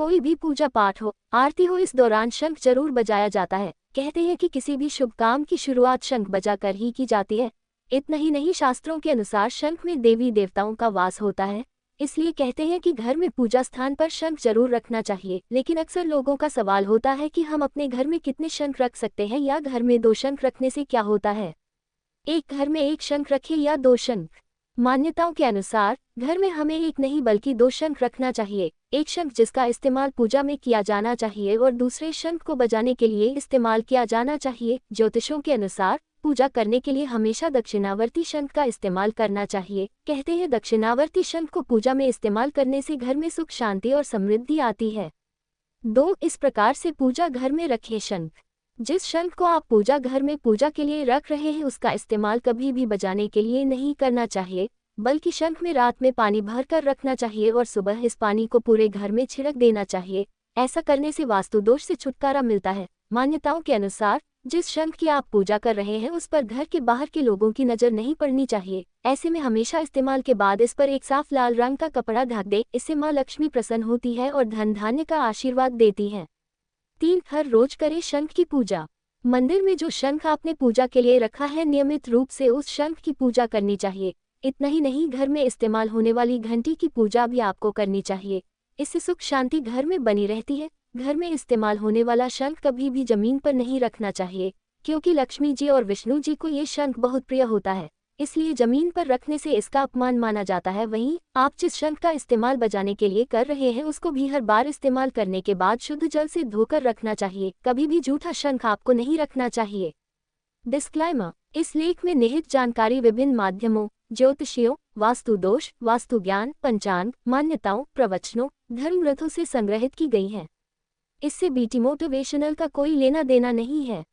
कोई भी पूजा पाठ हो, आरती हो, इस दौरान शंख जरूर बजाया जाता है। कहते हैं कि किसी भी शुभ काम की शुरुआत शंख बजाकर ही की जाती है। इतना ही नहीं, शास्त्रों के अनुसार शंख में देवी देवताओं का वास होता है, इसलिए कहते हैं कि घर में पूजा स्थान पर शंख जरूर रखना चाहिए। लेकिन अक्सर लोगों का सवाल होता है कि हम अपने घर में कितने शंख रख सकते हैं, या घर में 2 शंख रखने से क्या होता है। एक घर में 1 शंख रखें या 2 शंख। मान्यताओं के अनुसार घर में हमें 1 नहीं बल्कि 2 शंख रखना चाहिए। एक शंख जिसका इस्तेमाल पूजा में किया जाना चाहिए और दूसरे शंख को बजाने के लिए इस्तेमाल किया जाना चाहिए। ज्योतिषों के अनुसार पूजा करने के लिए हमेशा दक्षिणावर्ती शंख का इस्तेमाल करना चाहिए। कहते हैं दक्षिणावर्ती शंख को पूजा में इस्तेमाल करने से घर में सुख, शांति और समृद्धि आती है। 2 इस प्रकार से पूजा घर में रखें शंख। जिस शंख को आप पूजा घर में पूजा के लिए रख रहे हैं उसका इस्तेमाल कभी भी बजाने के लिए नहीं करना चाहिए, बल्कि शंख में रात में पानी भर कर रखना चाहिए और सुबह इस पानी को पूरे घर में छिड़क देना चाहिए। ऐसा करने से वास्तु दोष से छुटकारा मिलता है। मान्यताओं के अनुसार जिस शंख की आप पूजा कर रहे हैं उस पर घर के बाहर के लोगों की नज़र नहीं पड़नी चाहिए। ऐसे में हमेशा इस्तेमाल के बाद इस पर एक साफ लाल रंग का कपड़ा ढक दे। इससे माँ लक्ष्मी प्रसन्न होती है और धन धान्य का आशीर्वाद देती है। 3 हर रोज करें शंख की पूजा। मंदिर में जो शंख आपने पूजा के लिए रखा है, नियमित रूप से उस शंख की पूजा करनी चाहिए। इतना ही नहीं, घर में इस्तेमाल होने वाली घंटी की पूजा भी आपको करनी चाहिए। इससे सुख शांति घर में बनी रहती है। घर में इस्तेमाल होने वाला शंख कभी भी जमीन पर नहीं रखना चाहिए, क्योंकि लक्ष्मी जी और विष्णु जी को ये शंख बहुत प्रिय होता है, इसलिए जमीन पर रखने से इसका अपमान माना जाता है। वहीं आप जिस शंख का इस्तेमाल बजाने के लिए कर रहे हैं उसको भी हर बार इस्तेमाल करने के बाद शुद्ध जल से धोकर रखना चाहिए। कभी भी जूठा शंख आपको नहीं रखना चाहिए। डिस्क्लाइमर: इस लेख में निहित जानकारी विभिन्न माध्यमों, ज्योतिषियों, वास्तु दोष, वास्तु ज्ञान, पंचांग, मान्यताओं, प्रवचनों, धर्म ग्रंथों से संग्रहित की गई है। इससे बीटी मोटिवेशनल का कोई लेना देना नहीं है।